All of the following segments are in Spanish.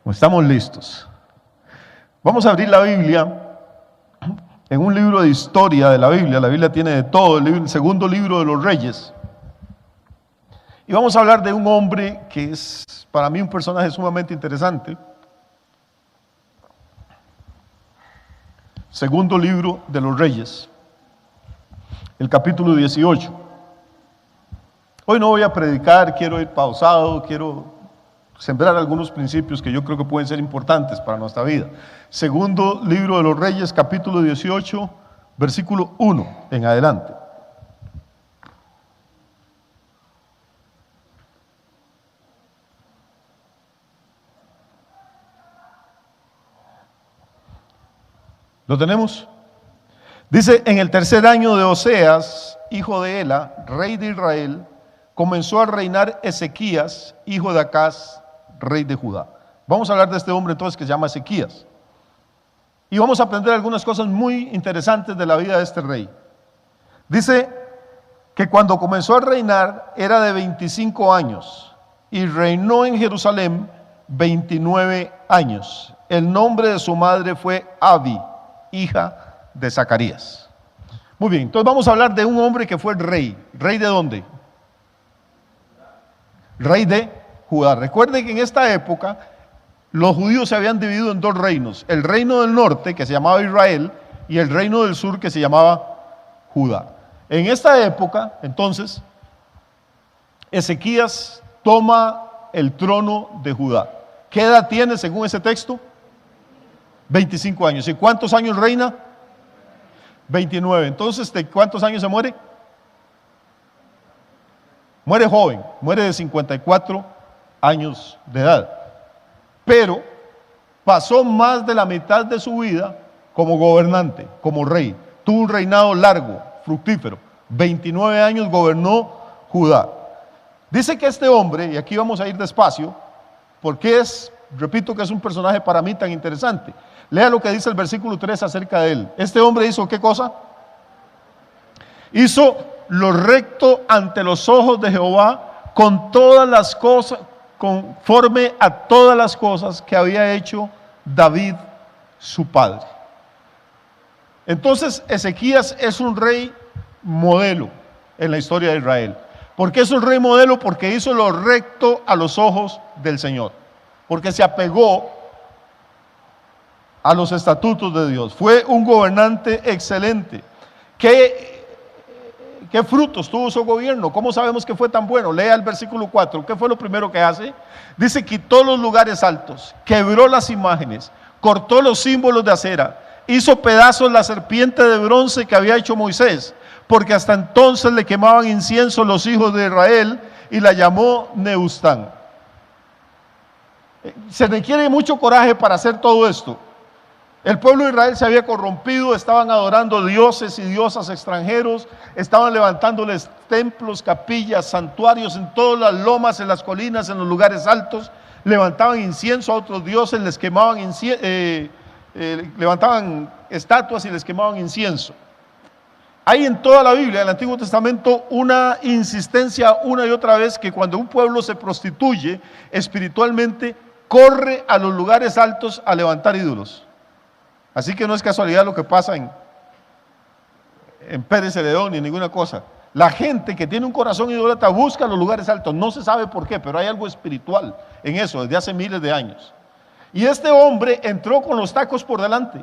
Estamos listos. Vamos a abrir la Biblia en un libro de historia de la Biblia. La Biblia tiene de todo, el segundo libro de los Reyes. Y vamos a hablar de un hombre que es para mí un personaje sumamente interesante. Segundo libro de los Reyes, el capítulo 18. Hoy no voy a predicar, quiero ir pausado, quiero sembrar algunos principios que yo creo que pueden ser importantes para nuestra vida. Segundo libro de los Reyes, capítulo 18, versículo 1 en adelante. ¿Lo tenemos? Dice: en el tercer año de Oseas, hijo de Ela, rey de Israel, comenzó a reinar Ezequías, hijo de Acaz, rey de Judá. Vamos a hablar de este hombre entonces que se llama Ezequías. Y vamos a aprender algunas cosas muy interesantes de la vida de este rey. Dice que cuando comenzó a reinar era de 25 años y reinó en Jerusalén 29 años. El nombre de su madre fue Abi, hija de Zacarías. Muy bien, entonces vamos a hablar de un hombre que fue el rey. ¿Rey de dónde? Rey de Judá. Recuerden que en esta época los judíos se habían dividido en dos reinos: el reino del norte, que se llamaba Israel, y el reino del sur, que se llamaba Judá. En esta época, entonces, Ezequías toma el trono de Judá. ¿Qué edad tiene según ese texto? 25 años. ¿Y cuántos años reina? 29. Entonces, ¿de cuántos años se muere? Muere joven, muere de 54 años de edad. Pero pasó más de la mitad de su vida como gobernante, como rey. Tuvo un reinado largo, fructífero. 29 años gobernó Judá. Dice que este hombre, y aquí vamos a ir despacio, porque repito que es un personaje para mí tan interesante. Lea lo que dice el versículo 3 acerca de él. Este hombre hizo ¿qué cosa? Hizo lo recto ante los ojos de Jehová, con todas las cosas, conforme a todas las cosas que había hecho David su padre. Entonces Ezequías es un rey modelo en la historia de Israel. ¿Por qué es un rey modelo? Porque hizo lo recto a los ojos del Señor, porque se apegó a los estatutos de Dios. Fue un gobernante excelente. ¿Qué frutos tuvo su gobierno? ¿Cómo sabemos que fue tan bueno? Lea el versículo 4. ¿Qué fue lo primero que hace? Dice: quitó los lugares altos, quebró las imágenes, cortó los símbolos de acera, hizo pedazos la serpiente de bronce que había hecho Moisés, porque hasta entonces le quemaban incienso los hijos de Israel, y la llamó Nehushtan. Se requiere mucho coraje para hacer todo esto. El pueblo de Israel se había corrompido, estaban adorando dioses y diosas extranjeros, estaban levantándoles templos, capillas, santuarios en todas las lomas, en las colinas, en los lugares altos. Levantaban incienso a otros dioses, les quemaban levantaban estatuas y les quemaban incienso. Hay en toda la Biblia, en el Antiguo Testamento, una insistencia una y otra vez que cuando un pueblo se prostituye espiritualmente, corre a los lugares altos a levantar ídolos. Así que no es casualidad lo que pasa en Pérez Celedón ni ninguna cosa. La gente que tiene un corazón idólatra busca los lugares altos. No se sabe por qué, pero hay algo espiritual en eso desde hace miles de años. Y este hombre entró con los tacos por delante.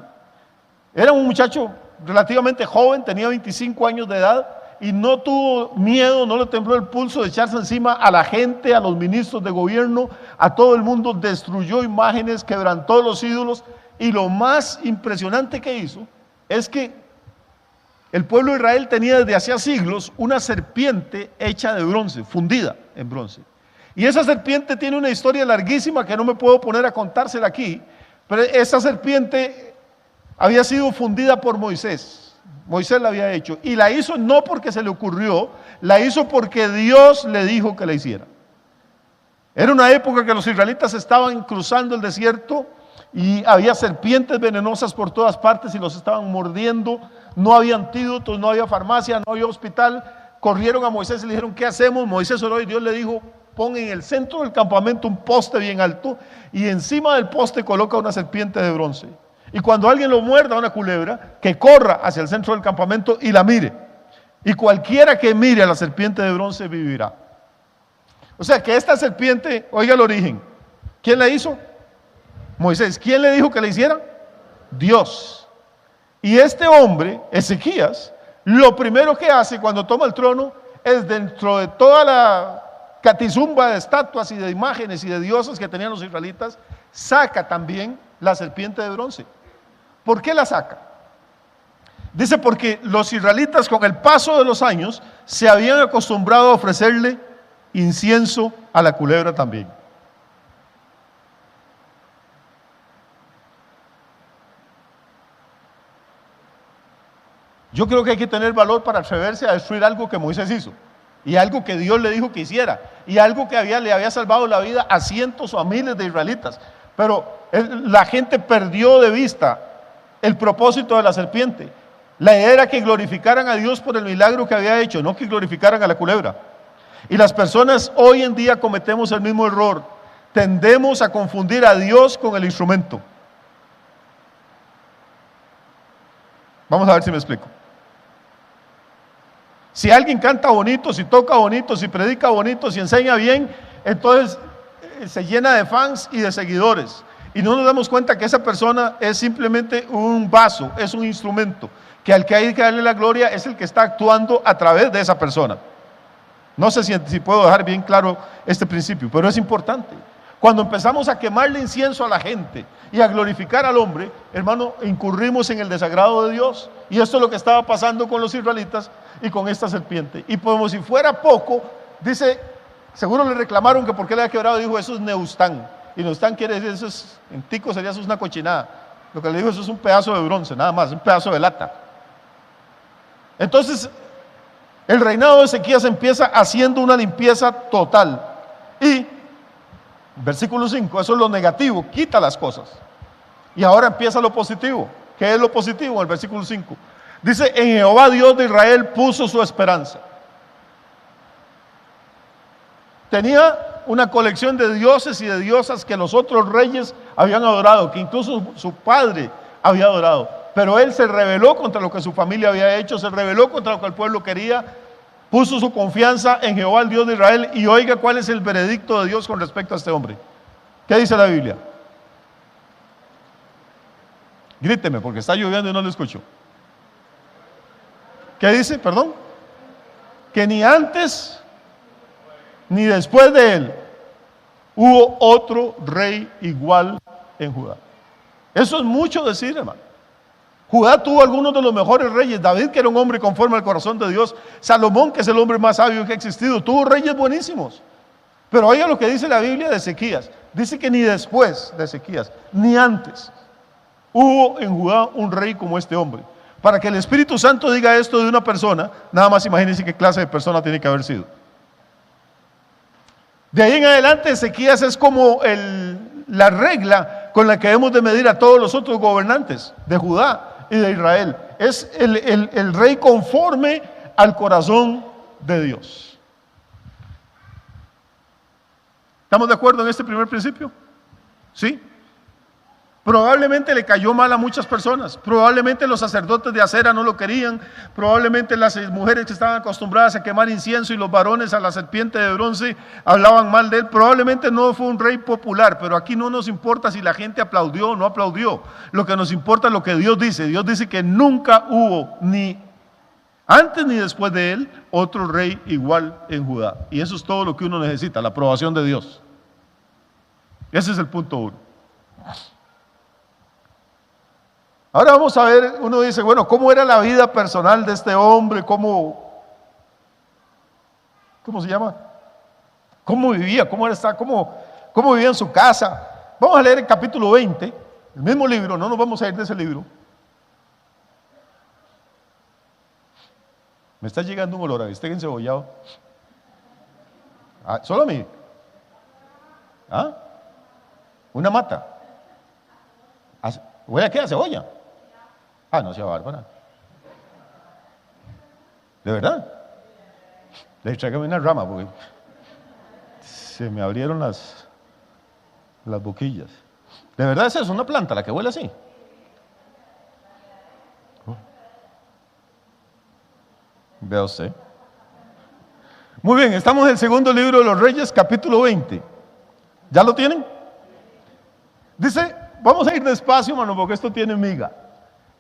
Era un muchacho relativamente joven, tenía 25 años de edad, y no tuvo miedo, no le tembló el pulso de echarse encima a la gente, a los ministros de gobierno, a todo el mundo. Destruyó imágenes, quebrantó los ídolos. Y lo más impresionante que hizo es que el pueblo de Israel tenía desde hacía siglos una serpiente hecha de bronce, fundida en bronce. Y esa serpiente tiene una historia larguísima que no me puedo poner a contársela aquí, pero esa serpiente había sido fundida por Moisés. Moisés la había hecho, y la hizo no porque se le ocurrió, la hizo porque Dios le dijo que la hiciera. Era una época que los israelitas estaban cruzando el desierto y había serpientes venenosas por todas partes y los estaban mordiendo. No había antídotos, no había farmacia, no había hospital. Corrieron a Moisés y le dijeron: ¿qué hacemos? Moisés oró y Dios le dijo: pone en el centro del campamento un poste bien alto y encima del poste coloca una serpiente de bronce. Y cuando alguien lo muerda, una culebra, que corra hacia el centro del campamento y la mire. Y cualquiera que mire a la serpiente de bronce vivirá. O sea que esta serpiente, oiga el origen, ¿quién la hizo? Moisés. ¿Quién le dijo que la hiciera? Dios. Y este hombre, Ezequías, lo primero que hace cuando toma el trono es, dentro de toda la catizumba de estatuas y de imágenes y de dioses que tenían los israelitas, saca también la serpiente de bronce. ¿Por qué la saca? Dice porque los israelitas, con el paso de los años, se habían acostumbrado a ofrecerle incienso a la culebra también. Yo creo que hay que tener valor para atreverse a destruir algo que Moisés hizo, y algo que Dios le dijo que hiciera, y algo que le había salvado la vida a cientos o a miles de israelitas. Pero la gente perdió de vista el propósito de la serpiente. La idea era que glorificaran a Dios por el milagro que había hecho, no que glorificaran a la culebra. Y las personas hoy en día cometemos el mismo error. Tendemos a confundir a Dios con el instrumento. Vamos a ver si me explico. Si alguien canta bonito, si toca bonito, si predica bonito, si enseña bien, entonces se llena de fans y de seguidores. Y no nos damos cuenta que esa persona es simplemente un vaso, es un instrumento, que al que hay que darle la gloria es el que está actuando a través de esa persona. No sé si puedo dejar bien claro este principio, pero es importante. Cuando empezamos a quemarle incienso a la gente y a glorificar al hombre, hermano, incurrimos en el desagrado de Dios. Y esto es lo que estaba pasando con los israelitas y con esta serpiente. Y como si fuera poco, dice, seguro le reclamaron que por qué le había quebrado, dijo, eso es neustán. Y neustán quiere decir, eso es, en tico sería, eso es una cochinada. Lo que le dijo, eso es un pedazo de bronce, nada más, un pedazo de lata. Entonces, el reinado de Ezequías empieza haciendo una limpieza total. Y, versículo 5, eso es lo negativo, quita las cosas. Y ahora empieza lo positivo. ¿Qué es lo positivo? En el versículo 5. Dice, en Jehová Dios de Israel puso su esperanza. Tenía una colección de dioses y de diosas que los otros reyes habían adorado, que incluso su padre había adorado. Pero él se rebeló contra lo que su familia había hecho, se rebeló contra lo que el pueblo quería, puso su confianza en Jehová, el Dios de Israel, y oiga cuál es el veredicto de Dios con respecto a este hombre. ¿Qué dice la Biblia? Gríteme porque está lloviendo y no lo escucho. ¿Qué dice? Perdón. Que ni antes ni después de él hubo otro rey igual en Judá. Eso es mucho decir, hermano. Judá tuvo algunos de los mejores reyes. David, que era un hombre conforme al corazón de Dios. Salomón, que es el hombre más sabio que ha existido. Tuvo reyes buenísimos. Pero oiga lo que dice la Biblia de Ezequías. Dice que ni después de Ezequías, ni antes, hubo en Judá un rey como este hombre. Para que el Espíritu Santo diga esto de una persona, nada más imagínense qué clase de persona tiene que haber sido. De ahí en adelante, Ezequías es como la regla con la que debemos de medir a todos los otros gobernantes de Judá y de Israel. Es el rey conforme al corazón de Dios. ¿Estamos de acuerdo en este primer principio? ¿Sí? Probablemente le cayó mal a muchas personas, probablemente los sacerdotes de acera no lo querían, probablemente las mujeres que estaban acostumbradas a quemar incienso y los varones a la serpiente de bronce hablaban mal de él. Probablemente no fue un rey popular, pero aquí no nos importa si la gente aplaudió o no aplaudió. Lo que nos importa es lo que Dios dice. Dios dice que nunca hubo ni antes ni después de él otro rey igual en Judá. Y eso es todo lo que uno necesita, la aprobación de Dios. Ese es el punto 1. Ahora vamos a ver, uno dice, bueno, ¿cómo era la vida personal de este hombre? ¿Cómo se llama? ¿Cómo vivía? ¿Cómo vivía en su casa? Vamos a leer el capítulo 20, el mismo libro, no nos vamos a ir de ese libro. Me está llegando un olor a bistec encebollado. ¿Solo a mí? ¿Ah? ¿Una mata? ¿Huele a qué? ¿A cebolla? No sea bárbara. ¿De verdad? Le tráigame una rama porque se me abrieron las boquillas. ¿De verdad es eso? ¿Una planta la que huele así? Vea usted. Muy bien, estamos en el segundo libro de los Reyes, capítulo 20. ¿Ya lo tienen? Dice, vamos a ir despacio, hermano, porque esto tiene miga.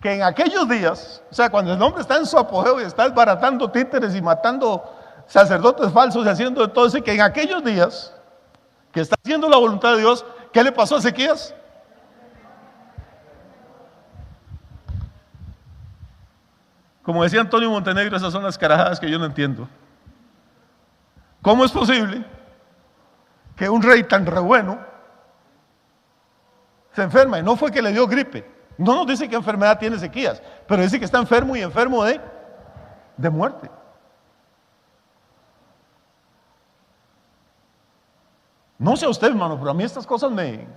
Que en aquellos días, o sea, cuando el hombre está en su apogeo y está desbaratando títeres y matando sacerdotes falsos y haciendo de todo eso, que en aquellos días, que está haciendo la voluntad de Dios, ¿qué le pasó a Ezequías? Como decía Antonio Montenegro, esas son las carajadas que yo no entiendo. ¿Cómo es posible que un rey tan re bueno se enferma? Y no fue que le dio gripe. No nos dice qué enfermedad tiene Ezequías, pero dice que está enfermo y enfermo de muerte. No sé a usted, hermano, pero a mí estas cosas me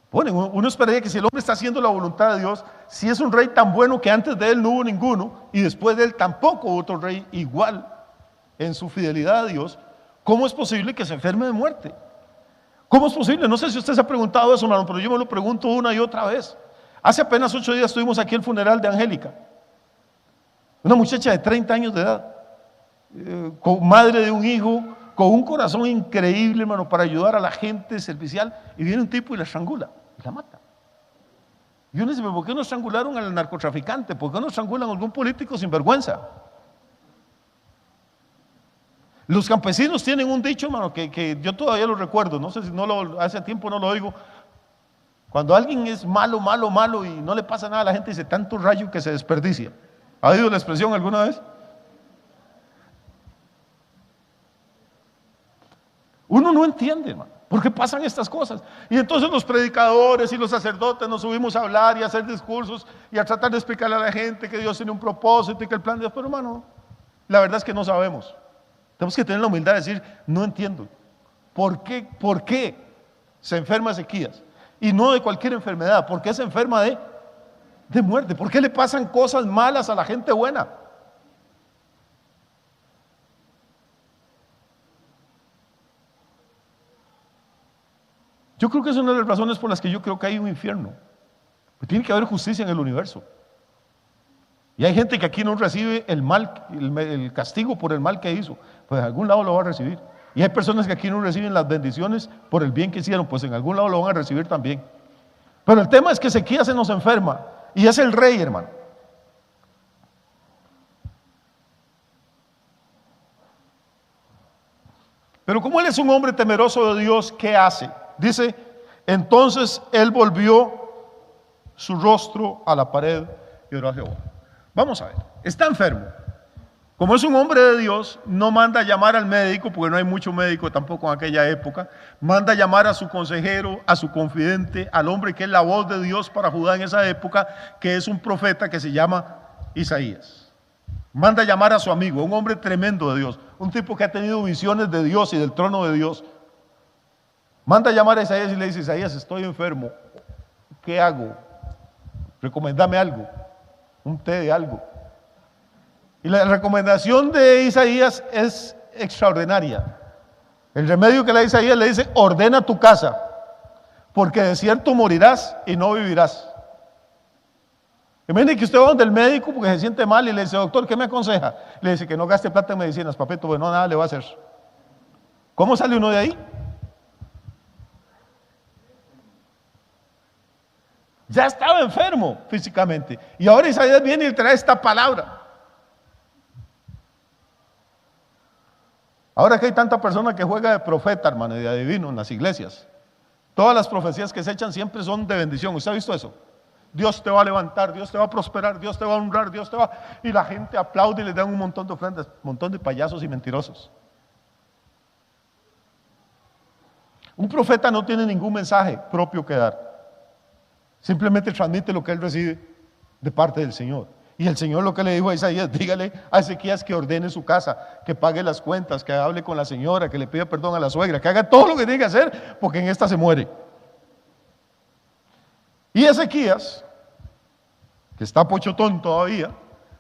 ponen. Uno esperaría que si el hombre está haciendo la voluntad de Dios, si es un rey tan bueno que antes de él no hubo ninguno y después de él tampoco hubo otro rey igual en su fidelidad a Dios, ¿cómo es posible que se enferme de muerte? ¿Cómo es posible? No sé si usted se ha preguntado eso, hermano, pero yo me lo pregunto una y otra vez. Hace apenas 8 días estuvimos aquí el funeral de Angélica, una muchacha de 30 años de edad, con madre de un hijo, con un corazón increíble, hermano, para ayudar a la gente servicial, y viene un tipo y la estrangula, y la mata. Y uno dice, ¿por qué no estrangularon al narcotraficante? ¿Por qué no estrangulan a algún político sin vergüenza? Los campesinos tienen un dicho, hermano, que yo todavía lo recuerdo, no sé si hace tiempo no lo oigo. Cuando alguien es malo, malo, malo y no le pasa nada a la gente, dice, tanto rayo que se desperdicia. ¿Ha oído la expresión alguna vez? Uno no entiende, hermano, por qué pasan estas cosas. Y entonces los predicadores y los sacerdotes nos subimos a hablar y a hacer discursos y a tratar de explicarle a la gente que Dios tiene un propósito y que el plan de Dios, pero hermano, la verdad es que no sabemos. Tenemos que tener la humildad de decir, no entiendo. ¿Por qué se enferma Ezequías? Y no de cualquier enfermedad. ¿Por qué se enferma de muerte? ¿Por qué le pasan cosas malas a la gente buena? Yo creo que es una de las razones por las que yo creo que hay un infierno. Pues tiene que haber justicia en el universo. Y hay gente que aquí no recibe el castigo por el mal que hizo, pues en algún lado lo va a recibir. Y hay personas que aquí no reciben las bendiciones por el bien que hicieron, pues en algún lado lo van a recibir también. Pero el tema es que Ezequías se nos enferma y es el rey, hermano. Pero como él es un hombre temeroso de Dios, ¿qué hace? Dice, entonces él volvió su rostro a la pared y oró a Jehová. Vamos a ver, está enfermo. Como es un hombre de Dios, no manda a llamar al médico, porque no hay mucho médico tampoco en aquella época. Manda a llamar a su consejero, a su confidente, al hombre que es la voz de Dios para Judá en esa época, que es un profeta que se llama Isaías. Manda a llamar a su amigo, un hombre tremendo de Dios, un tipo que ha tenido visiones de Dios y del trono de Dios. Manda a llamar a Isaías y le dice, Isaías, estoy enfermo, ¿qué hago? Recomendame algo, un té de algo. Y la recomendación de Isaías es extraordinaria. El remedio que le da Isaías le dice, ordena tu casa, porque de cierto morirás y no vivirás. Imagínate que usted va donde el médico porque se siente mal y le dice, doctor, ¿qué me aconseja? Le dice que no gaste plata en medicinas, papito, bueno, nada le va a hacer. ¿Cómo sale uno de ahí? Ya estaba enfermo físicamente. Y ahora Isaías viene y le trae esta palabra. Ahora que hay tanta persona que juega de profeta, hermano, y de adivino en las iglesias, todas las profecías que se echan siempre son de bendición. ¿Usted ha visto eso? Dios te va a levantar, Dios te va a prosperar, Dios te va a honrar, Dios te va... Y la gente aplaude y les dan un montón de ofrendas, un montón de payasos y mentirosos. Un profeta no tiene ningún mensaje propio que dar. Simplemente transmite lo que él recibe de parte del Señor. Y el Señor lo que le dijo a Isaías, dígale a Ezequías que ordene su casa, que pague las cuentas, que hable con la señora, que le pida perdón a la suegra, que haga todo lo que tiene que hacer, porque en esta se muere. Y Ezequías, que está pochotón todavía,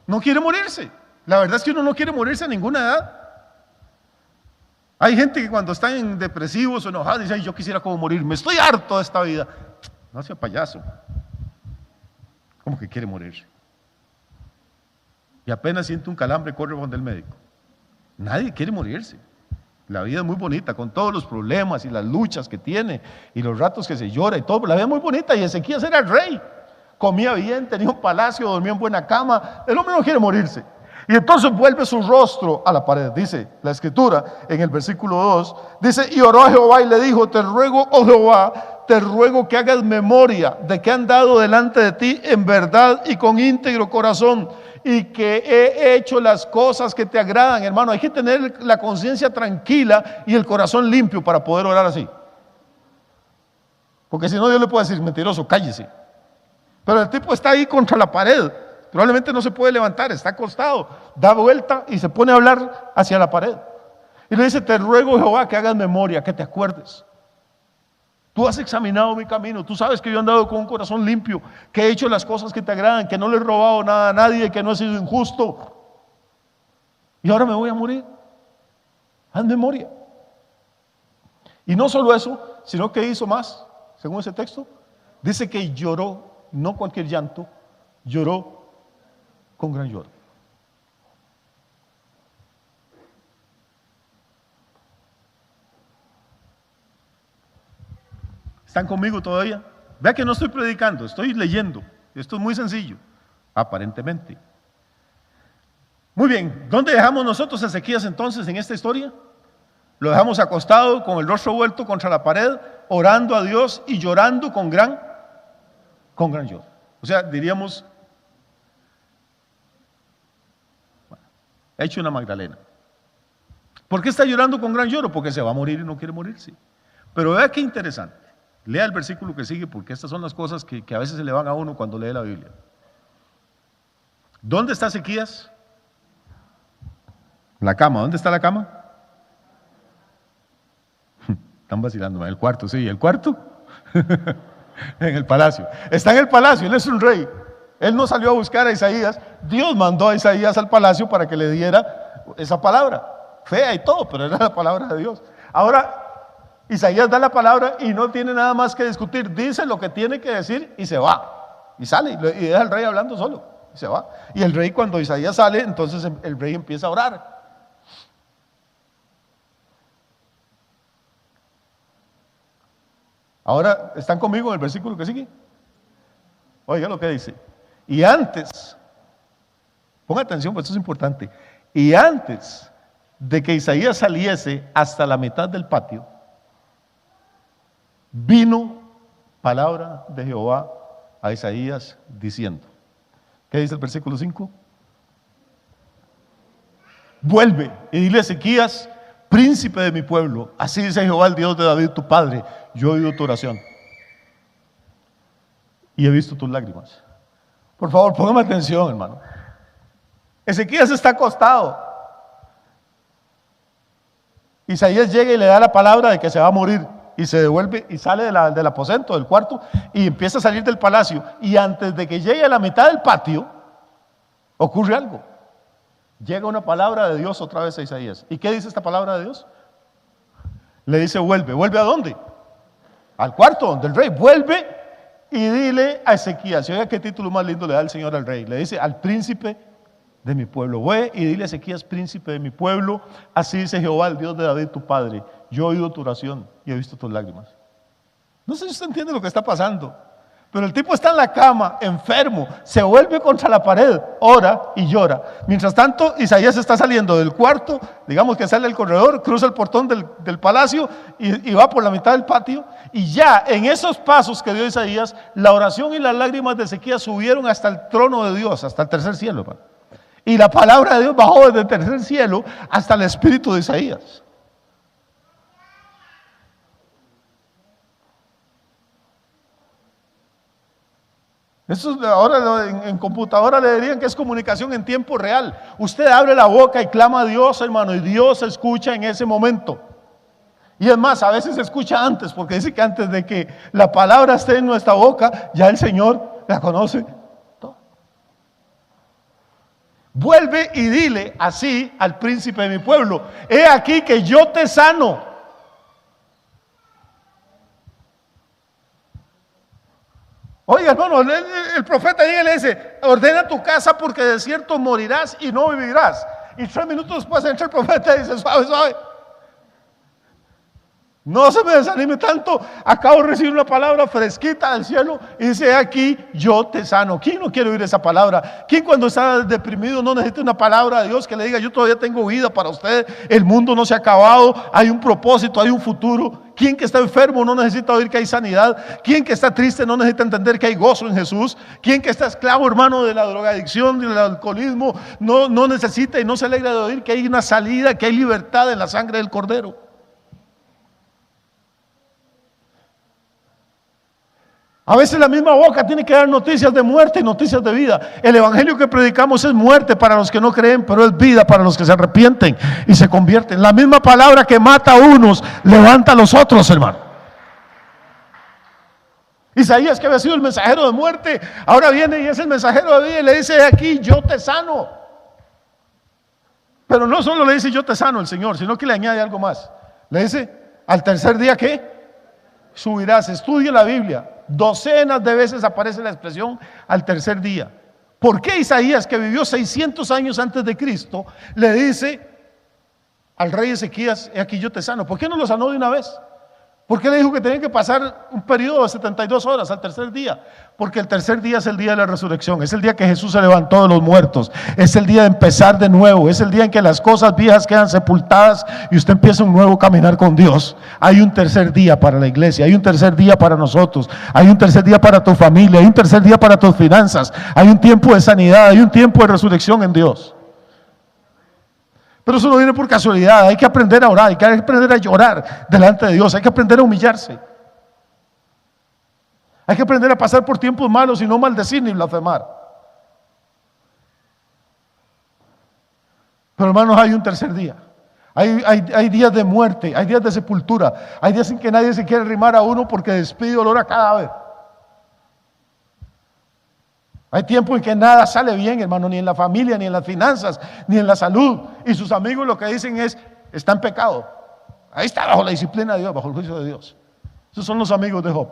no quiere morirse. La verdad es que uno no quiere morirse a ninguna edad. Hay gente que cuando están en depresivos o enojados dice: "Ay, yo quisiera como morirme, estoy harto de esta vida". No sea payaso. ¿Cómo que quiere morirse? Y apenas siente un calambre, corre donde el médico. Nadie quiere morirse. La vida es muy bonita, con todos los problemas y las luchas que tiene, y los ratos que se llora y todo. La vida es muy bonita, y Ezequías era el rey. Comía bien, tenía un palacio, dormía en buena cama. El hombre no quiere morirse. Y entonces vuelve su rostro a la pared. Dice la escritura en el versículo 2, dice: y oró a Jehová y le dijo: te ruego, oh Jehová, te ruego que hagas memoria de que han dado delante de ti en verdad y con íntegro corazón, y que he hecho las cosas que te agradan. Hermano, hay que tener la conciencia tranquila y el corazón limpio para poder orar así. Porque si no, Dios le puede decir: mentiroso, cállese. Pero el tipo está ahí contra la pared, probablemente no se puede levantar, está acostado, da vuelta y se pone a hablar hacia la pared. Y le dice: te ruego, Jehová, que hagas memoria, que te acuerdes. Tú has examinado mi camino, tú sabes que yo he andado con un corazón limpio, que he hecho las cosas que te agradan, que no le he robado nada a nadie, que no he sido injusto. Y ahora me voy a morir. Haz memoria. Y no solo eso, sino que hizo más, según ese texto. Dice que lloró, no cualquier llanto, lloró con gran lloro. ¿Están conmigo todavía? Vea que no estoy predicando, estoy leyendo. Esto es muy sencillo, aparentemente. Muy bien, ¿dónde dejamos nosotros a Ezequías entonces en esta historia? Lo dejamos acostado, con el rostro vuelto contra la pared, orando a Dios y llorando con gran lloro. O sea, diríamos, bueno, hecho una Magdalena. ¿Por qué está llorando con gran lloro? Porque se va a morir y no quiere morirse. Pero vea qué interesante. Lea el versículo que sigue, porque estas son las cosas que a veces se le van a uno cuando lee la Biblia. ¿Dónde está Ezequías? La cama. ¿Dónde está la cama? Están vacilando. En el cuarto, sí. ¿El cuarto? En el palacio. Está en el palacio, él es un rey. Él no salió a buscar a Isaías. Dios mandó a Isaías al palacio para que le diera esa palabra. Fea y todo, pero era la palabra de Dios. Ahora, Isaías da la palabra y no tiene nada más que discutir. Dice lo que tiene que decir y se va. Y sale y deja al rey hablando solo. Y se va. Y el rey, cuando Isaías sale, entonces el rey empieza a orar. Ahora, ¿están conmigo en el versículo que sigue? Oiga lo que dice. Y antes, ponga atención, pues esto es importante. Y antes de que Isaías saliese hasta la mitad del patio, vino palabra de Jehová a Isaías diciendo. ¿Qué dice el versículo 5? Vuelve y dile a Ezequías: príncipe de mi pueblo, así dice Jehová, el Dios de David tu padre: yo he oído tu oración y he visto tus lágrimas. Por favor, póngame atención, hermano. Ezequías está acostado. Isaías llega y le da la palabra de que se va a morir, y se devuelve y sale del aposento, del cuarto, y empieza a salir del palacio. Y antes de que llegue a la mitad del patio, ocurre algo. Llega una palabra de Dios otra vez a Isaías. ¿Y qué dice esta palabra de Dios? Le dice: vuelve. ¿Vuelve a dónde? Al cuarto donde el rey. Vuelve y dile a Ezequías. Oiga qué título más lindo le da el Señor al rey. Le dice: al príncipe de mi pueblo. Ve y dile a Ezequías: príncipe de mi pueblo, así dice Jehová, el Dios de David tu padre: yo he oído tu oración y he visto tus lágrimas. No sé si usted entiende lo que está pasando, pero el tipo está en la cama, enfermo, se vuelve contra la pared, ora y llora. Mientras tanto, Isaías está saliendo del cuarto, digamos que sale del corredor, cruza el portón del palacio y va por la mitad del patio. Y ya en esos pasos que dio Isaías, la oración y las lágrimas de Ezequías subieron hasta el trono de Dios, hasta el tercer cielo, hermano. Y la palabra de Dios bajó desde el tercer cielo hasta el espíritu de Isaías. Eso ahora en computadora le dirían que es comunicación en tiempo real. Usted abre la boca y clama a Dios, hermano, y Dios escucha en ese momento. Y es más, a veces se escucha antes, porque dice que antes de que la palabra esté en nuestra boca, ya el Señor la conoce. Vuelve y dile así al príncipe de mi pueblo: he aquí que yo te sano. Oiga, hermano, el profeta llega y le dice: ordena tu casa porque de cierto morirás y no vivirás. Y 3 minutos después entra el profeta y dice: suave, suave, no se me desanime tanto, acabo de recibir una palabra fresquita del cielo y dice: aquí yo te sano. ¿Quién no quiere oír esa palabra? ¿Quién cuando está deprimido no necesita una palabra de Dios que le diga: yo todavía tengo vida para usted, el mundo no se ha acabado, hay un propósito, hay un futuro? ¿Quién que está enfermo no necesita oír que hay sanidad? ¿Quién que está triste no necesita entender que hay gozo en Jesús? ¿Quién que está esclavo, hermano, de la drogadicción, del alcoholismo, no necesita y no se alegra de oír que hay una salida, que hay libertad en la sangre del Cordero? A veces la misma boca tiene que dar noticias de muerte y noticias de vida. El evangelio que predicamos es muerte para los que no creen, pero es vida para los que se arrepienten y se convierten. La misma palabra que mata a unos levanta a los otros, hermano. Isaías, que había sido el mensajero de muerte, ahora viene y es el mensajero de vida y le dice: aquí yo te sano. Pero no solo le dice: yo te sano el Señor, sino que le añade algo más. Le dice: al tercer día, ¿qué? Subirás. Estudia la Biblia. Docenas de veces aparece la expresión al tercer día. ¿Por qué Isaías, que vivió 600 años antes de Cristo, le dice al rey Ezequías: aquí yo te sano? ¿Por qué no lo sanó de una vez? ¿Por qué le dijo que tenía que pasar un periodo de 72 horas al tercer día? Porque el tercer día es el día de la resurrección, es el día que Jesús se levantó de los muertos, es el día de empezar de nuevo, es el día en que las cosas viejas quedan sepultadas y usted empieza un nuevo caminar con Dios. Hay un tercer día para la iglesia, hay un tercer día para nosotros, hay un tercer día para tu familia, hay un tercer día para tus finanzas, hay un tiempo de sanidad, hay un tiempo de resurrección en Dios. Pero eso no viene por casualidad. Hay que aprender a orar, hay que aprender a llorar delante de Dios, hay que aprender a humillarse, hay que aprender a pasar por tiempos malos y no maldecir ni blasfemar. Pero hermanos, hay un tercer día. Hay días de muerte, hay días de sepultura, hay días en que nadie se quiere arrimar a uno porque despide olor a cadáver. Hay tiempo en que nada sale bien, hermano, ni en la familia, ni en las finanzas, ni en la salud. Y sus amigos lo que dicen es: está en pecado. Ahí está, bajo la disciplina de Dios, bajo el juicio de Dios. Esos son los amigos de Job.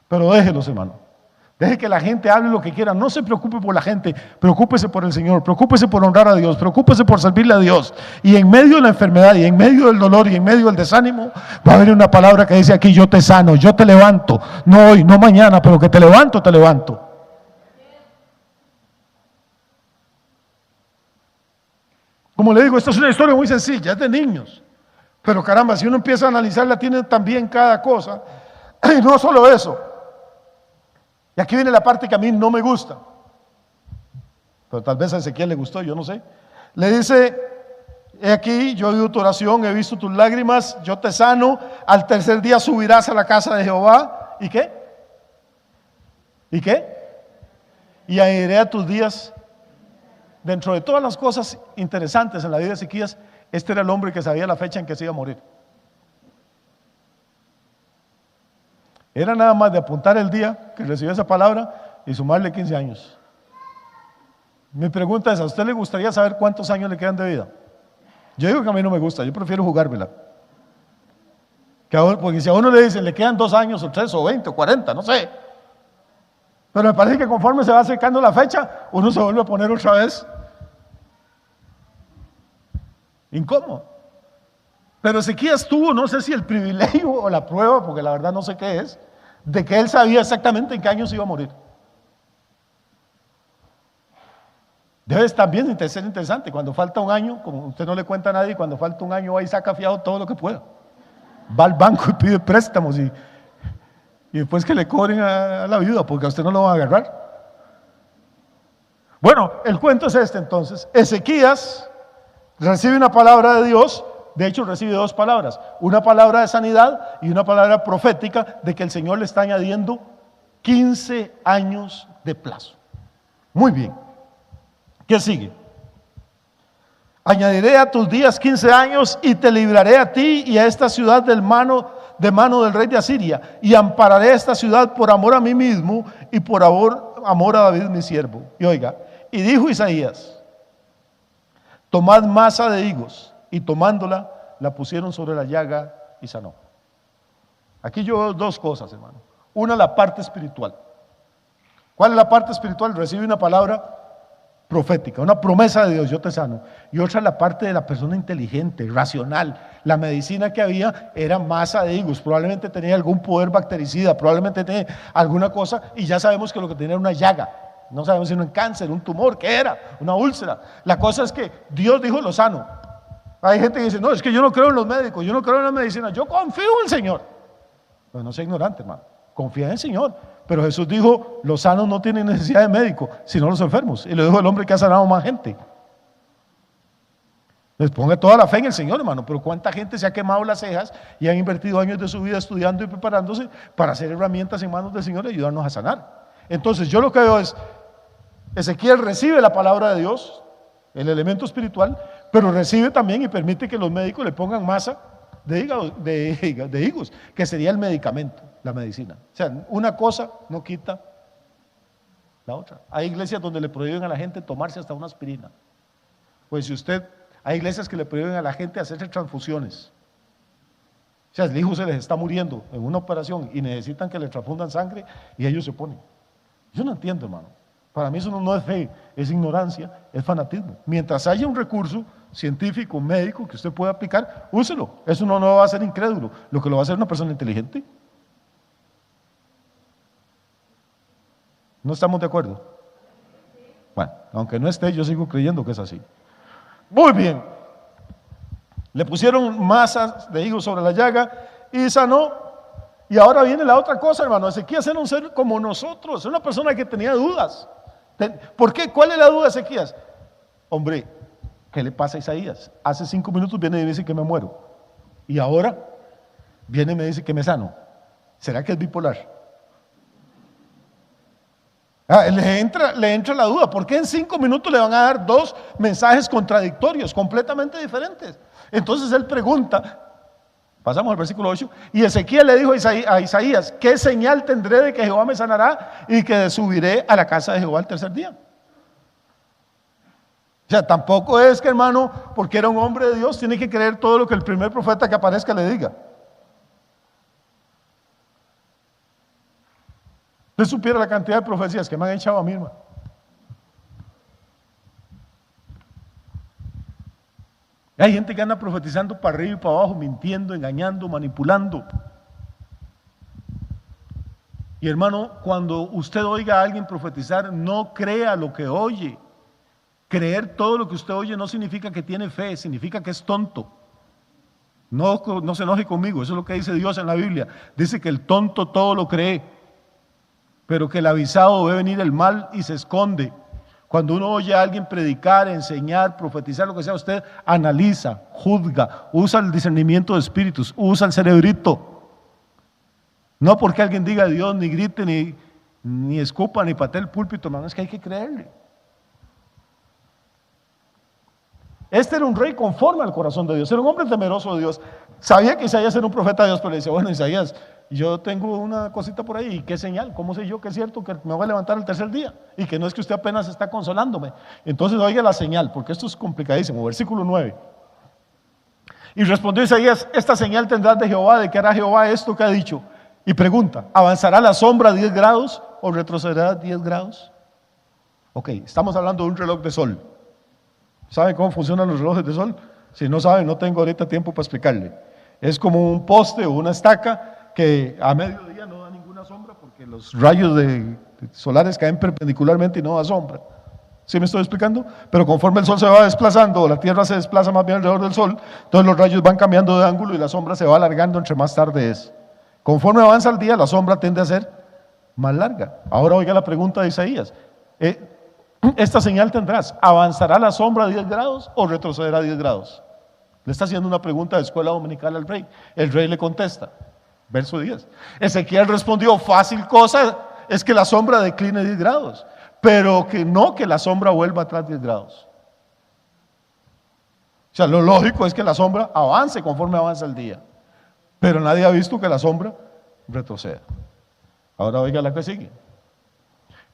Pero déjelos, hermano. Deje que la gente hable lo que quiera. No se preocupe por la gente, preocúpese por el Señor, preocúpese por honrar a Dios, preocúpese por servirle a Dios. Y en medio de la enfermedad, y en medio del dolor, y en medio del desánimo, va a haber una palabra que dice: aquí yo te sano, yo te levanto. No hoy, no mañana, pero que te levanto, te levanto. Como le digo, esta es una historia muy sencilla, es de niños. Pero caramba, si uno empieza a analizarla, tiene también cada cosa. Y no solo eso. Y aquí viene la parte que a mí no me gusta. Pero tal vez a Ezequiel le gustó, yo no sé. Le dice: he aquí, yo he oído tu oración, he visto tus lágrimas, yo te sano. Al tercer día subirás a la casa de Jehová. ¿Y qué? ¿Y qué? Y añadiré a tus días. Dentro de todas las cosas interesantes en la vida de Ezequías, este era el hombre que sabía la fecha en que se iba a morir. Era nada más de apuntar el día que recibió esa palabra y sumarle 15 años. Mi pregunta es: ¿a usted le gustaría saber cuántos años le quedan de vida? Yo digo que a mí no me gusta, yo prefiero jugármela. Porque si a uno le dicen le quedan 2 años o 3 o 20 o 40, no sé. Pero me parece que conforme se va acercando la fecha, uno se vuelve a poner otra vez incómodo. Pero Ezequías tuvo, no sé si el privilegio o la prueba, porque la verdad no sé qué es, de que él sabía exactamente en qué año se iba a morir. Debe también ser interesante, cuando falta un año, como usted no le cuenta a nadie, cuando falta un año va y saca fiado todo lo que pueda. Va al banco y pide préstamos y después que le cobren a la viuda, porque a usted no lo van a agarrar. Bueno, el cuento es este entonces. Ezequías recibe una palabra de Dios. De hecho, recibe 2 palabras: una palabra de sanidad y una palabra profética de que el Señor le está añadiendo 15 años de plazo. Muy bien. ¿Qué sigue? Añadiré a tus días 15 años y te libraré a ti y a esta ciudad de mano del rey de Asiria, y ampararé esta ciudad por amor a mí mismo y por amor a David mi siervo. Y oiga, Y dijo Isaías: tomad masa de higos, y tomándola, la pusieron sobre la llaga y sanó. Aquí yo veo dos cosas, hermano. Una, la parte espiritual. ¿Cuál es la parte espiritual? Recibe una palabra profética, una promesa de Dios: yo te sano. Y otra, la parte de la persona inteligente, racional. La medicina que había era masa de higos, probablemente tenía algún poder bactericida, probablemente tenía alguna cosa, y ya sabemos que lo que tenía era una llaga. No sabemos si era un cáncer, un tumor, ¿qué era? Una úlcera. La cosa es que Dios dijo: lo sano. Hay gente que dice: no, es que yo no creo en los médicos, yo no creo en la medicina, yo confío en el Señor. Pues no sea ignorante, hermano, confía en el Señor. Pero Jesús dijo: los sanos no tienen necesidad de médico, sino los enfermos. Y lo dijo el hombre que ha sanado más gente. Les ponga toda la fe en el Señor, hermano. Pero cuánta gente se ha quemado las cejas y han invertido años de su vida estudiando y preparándose para hacer herramientas en manos del Señor y ayudarnos a sanar. Entonces yo lo que veo es: Ezequiel recibe la palabra de Dios, el elemento espiritual, pero recibe también y permite que los médicos le pongan masa de higos, que sería el medicamento, la medicina. O sea, una cosa no quita la otra. Hay iglesias donde le prohíben a la gente tomarse hasta una aspirina. Pues hay iglesias que le prohíben a la gente hacerse transfusiones. O sea, el hijo se les está muriendo en una operación y necesitan que le transfundan sangre y ellos se oponen. Yo no entiendo, hermano. Para mí eso no es fe, es ignorancia, es fanatismo. Mientras haya un recurso científico, médico, que usted pueda aplicar, úselo. Eso no lo va a hacer incrédulo, lo que lo va a hacer una persona inteligente. ¿No estamos de acuerdo? Bueno, aunque no esté, yo sigo creyendo que es así. Muy bien. Le pusieron masas de higos sobre la llaga y sanó. Y ahora viene la otra cosa, hermano. Ezequías era un ser como nosotros, una persona que tenía dudas. ¿Por qué? ¿Cuál es la duda de Ezequías? Hombre, ¿qué le pasa a Isaías? Hace 5 minutos viene y me dice que me muero. Y ahora viene y me dice que me sano. ¿Será que es bipolar? Le entra la duda. ¿Por qué en 5 minutos le van a dar 2 mensajes contradictorios, completamente diferentes? Entonces él pregunta. Pasamos al versículo 8. Y Ezequiel le dijo a Isaías: ¿qué señal tendré de que Jehová me sanará y que subiré a la casa de Jehová el tercer día? O sea, tampoco es que, hermano, porque era un hombre de Dios, tiene que creer todo lo que el primer profeta que aparezca le diga. Usted supiera la cantidad de profecías que me han echado a mí, hermano. Hay gente que anda profetizando para arriba y para abajo, mintiendo, engañando, manipulando. Y hermano, cuando usted oiga a alguien profetizar, no crea lo que oye. Creer todo lo que usted oye no significa que tiene fe, significa que es tonto. No se enoje conmigo, eso es lo que dice Dios en la Biblia. Dice que el tonto todo lo cree, pero que el avisado ve venir el mal y se esconde. Cuando uno oye a alguien predicar, enseñar, profetizar, lo que sea, usted analiza, juzga, usa el discernimiento de espíritus, usa el cerebrito. No porque alguien diga Dios, ni grite, ni escupa, ni patee el púlpito, hermano, es que hay que creerle. Este era un rey conforme al corazón de Dios, era un hombre temeroso de Dios. Sabía que Isaías era un profeta de Dios, pero le decía: bueno, Isaías, yo tengo una cosita por ahí, ¿y qué señal? ¿Cómo sé yo que es cierto que me voy a levantar el tercer día? Y que no es que usted apenas está consolándome. Entonces oiga la señal, porque esto es complicadísimo. Versículo 9. Y respondió Isaías: esta señal tendrás de Jehová, de que hará Jehová esto que ha dicho. Y pregunta: ¿avanzará la sombra 10 grados o retrocederá 10 grados? Ok, estamos hablando de un reloj de sol. ¿Sabe cómo funcionan los relojes de sol? Si no sabe, no tengo ahorita tiempo para explicarle. Es como un poste o una estaca que a mediodía no da ninguna sombra porque los rayos solares caen perpendicularmente y no da sombra. ¿Sí me estoy explicando? Pero conforme el sol se va desplazando, o la tierra se desplaza más bien alrededor del sol, entonces los rayos van cambiando de ángulo y la sombra se va alargando entre más tarde es. Conforme avanza el día, la sombra tiende a ser más larga. Ahora oiga la pregunta de Isaías. Esta señal tendrás: ¿avanzará la sombra 10 grados o retrocederá 10 grados? Le está haciendo una pregunta de escuela dominical al rey. El rey le contesta. Verso 10. Ezequiel respondió: fácil cosa es que la sombra decline 10 grados, pero que no que la sombra vuelva atrás 10 grados. O sea, lo lógico es que la sombra avance conforme avanza el día, pero nadie ha visto que la sombra retroceda. Ahora oiga la que sigue.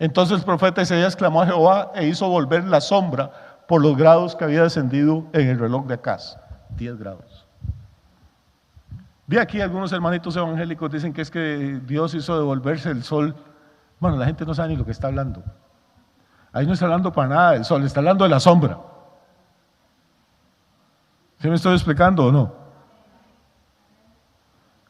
Entonces el profeta Isaías clamó a Jehová e hizo volver la sombra por los grados que había descendido en el reloj de Acaz, 10 grados. Vi aquí algunos hermanitos evangélicos dicen que es que Dios hizo devolverse el sol. Bueno, la gente no sabe ni lo que está hablando. Ahí no está hablando para nada del sol, está hablando de la sombra. ¿Sí me estoy explicando o no?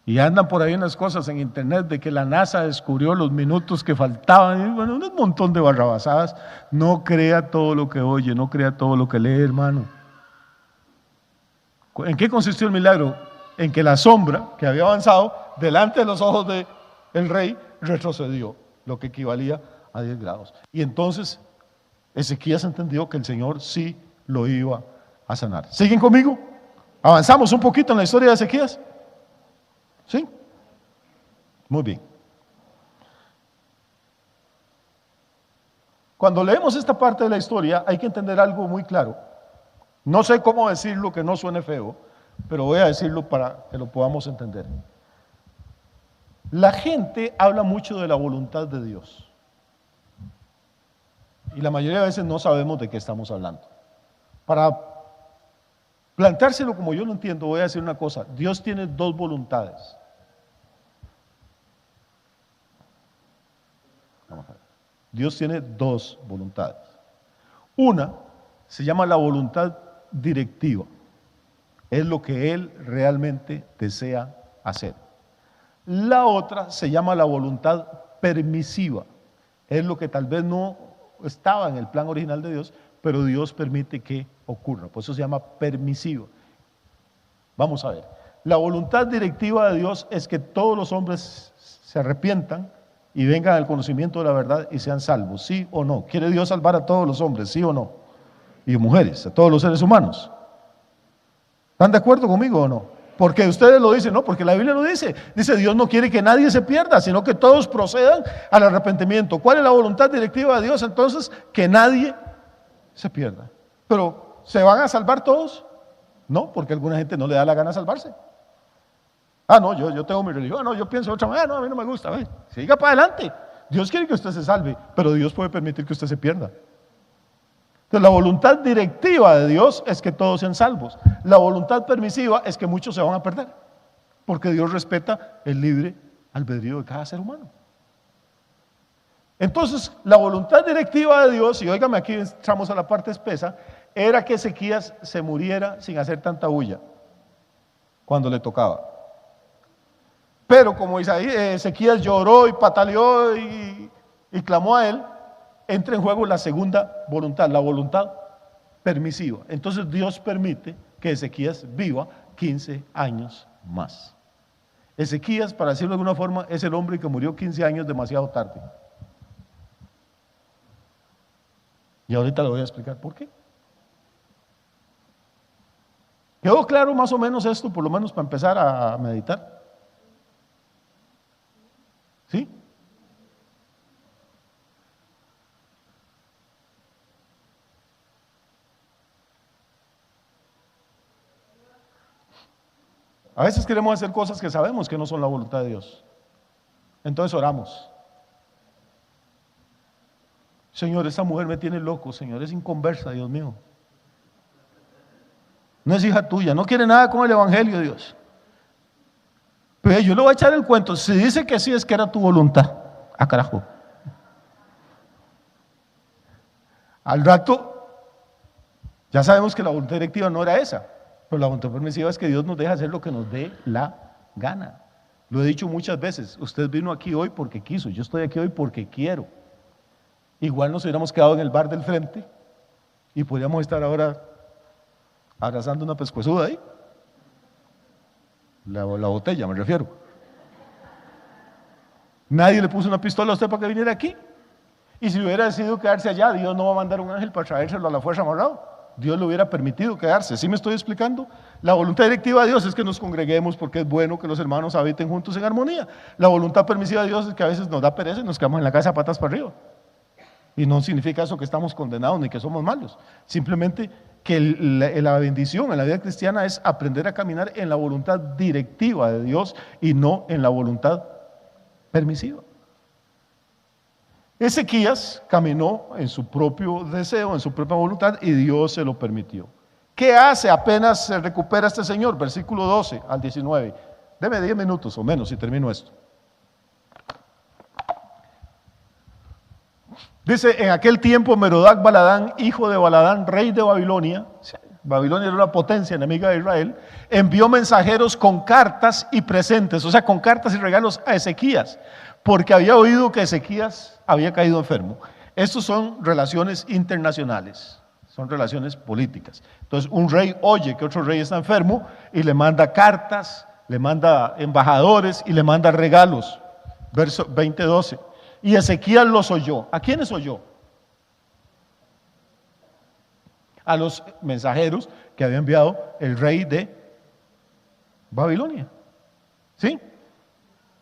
Y andan por ahí unas cosas en internet de que la NASA descubrió los minutos que faltaban, y bueno, un montón de barrabasadas. No crea todo lo que oye, no crea todo lo que lee, hermano. ¿En qué consistió el milagro? En que la sombra que había avanzado delante de los ojos del rey retrocedió, lo que equivalía a 10 grados. Y entonces Ezequías entendió que el Señor sí lo iba a sanar. ¿Siguen conmigo? Avanzamos un poquito en la historia de Ezequías. ¿Sí? Muy bien. Cuando leemos esta parte de la historia hay que entender algo muy claro. No sé cómo decirlo que no suene feo, pero voy a decirlo para que lo podamos entender. La gente habla mucho de la voluntad de Dios y la mayoría de veces no sabemos de qué estamos hablando. Para planteárselo como yo lo entiendo, voy a decir una cosa: Dios tiene dos voluntades. Vamos a ver. Dios tiene dos voluntades. Una se llama la voluntad directiva, es lo que Él realmente desea hacer. La otra se llama la voluntad permisiva, es lo que tal vez no estaba en el plan original de Dios, pero Dios permite que ocurra, por eso se llama permisiva. Vamos a ver, la voluntad directiva de Dios es que todos los hombres se arrepientan y vengan al conocimiento de la verdad y sean salvos, ¿sí o no? ¿Quiere Dios salvar a todos los hombres, sí o no? Y mujeres, a todos los seres humanos. ¿Están de acuerdo conmigo o no? Porque ustedes lo dicen, no, porque la Biblia lo dice. Dice, Dios no quiere que nadie se pierda, sino que todos procedan al arrepentimiento. ¿Cuál es la voluntad directiva de Dios entonces? Que nadie se pierda. Pero, ¿se van a salvar todos? No, porque a alguna gente no le da la gana salvarse. Ah, no, yo tengo mi religión, no, yo pienso de otra manera, no, a mí no me gusta. Siga para adelante. Dios quiere que usted se salve, pero Dios puede permitir que usted se pierda. Entonces, la voluntad directiva de Dios es que todos sean salvos. La voluntad permisiva es que muchos se van a perder, porque Dios respeta el libre albedrío de cada ser humano. Entonces, la voluntad directiva de Dios, y óigame, aquí entramos a la parte espesa, era que Ezequías se muriera sin hacer tanta bulla cuando le tocaba. Pero como Ezequías lloró y pataleó y clamó a él, entra en juego la segunda voluntad, la voluntad permisiva. Entonces Dios permite que Ezequías viva 15 años más. Ezequías, para decirlo de alguna forma, es el hombre que murió 15 años demasiado tarde. Y ahorita le voy a explicar por qué. ¿Quedó claro más o menos esto, por lo menos para empezar a meditar? ¿Sí? A veces queremos hacer cosas que sabemos que no son la voluntad de Dios. Entonces oramos. Señor, esta mujer me tiene loco, Señor, es inconversa, Dios mío. No es hija tuya, no quiere nada con el evangelio, Dios. Pero yo le voy a echar el cuento. Si dice que sí, es que era tu voluntad. Ah, carajo. Al rato, ya sabemos que la voluntad directiva no era esa. Pero la voluntad permisiva es que Dios nos deja hacer lo que nos dé la gana. Lo he dicho muchas veces, usted vino aquí hoy porque quiso, yo estoy aquí hoy porque quiero. Igual nos hubiéramos quedado en el bar del frente y podríamos estar ahora abrazando una pescuezuda ahí. La botella, me refiero. Nadie le puso una pistola a usted para que viniera aquí. Y si hubiera decidido quedarse allá, Dios no va a mandar un ángel para traérselo a la fuerza amarrado. Dios le hubiera permitido quedarse. ¿Sí me estoy explicando? La voluntad directiva de Dios es que nos congreguemos porque es bueno que los hermanos habiten juntos en armonía. La voluntad permisiva de Dios es que a veces nos da pereza y nos quedamos en la casa patas para arriba. Y no significa eso que estamos condenados ni que somos malos. Simplemente que la bendición en la vida cristiana es aprender a caminar en la voluntad directiva de Dios y no en la voluntad permisiva. Ezequías caminó en su propio deseo, en su propia voluntad, y Dios se lo permitió. ¿Qué hace apenas se recupera este señor? Versículo 12 al 19. Deme 10 minutos o menos y termino esto. Dice, en aquel tiempo Merodac Baladán, hijo de Baladán, rey de Babilonia, Babilonia era una potencia enemiga de Israel, envió mensajeros con cartas y presentes, o sea, con cartas y regalos a Ezequías, porque había oído que Ezequías había caído enfermo. Estos son relaciones internacionales, son relaciones políticas. Entonces, un rey oye que otro rey está enfermo y le manda cartas, le manda embajadores y le manda regalos. Verso 20:12. Y Ezequías los oyó. ¿A quiénes oyó? A los mensajeros que había enviado el rey de Babilonia. ¿Sí?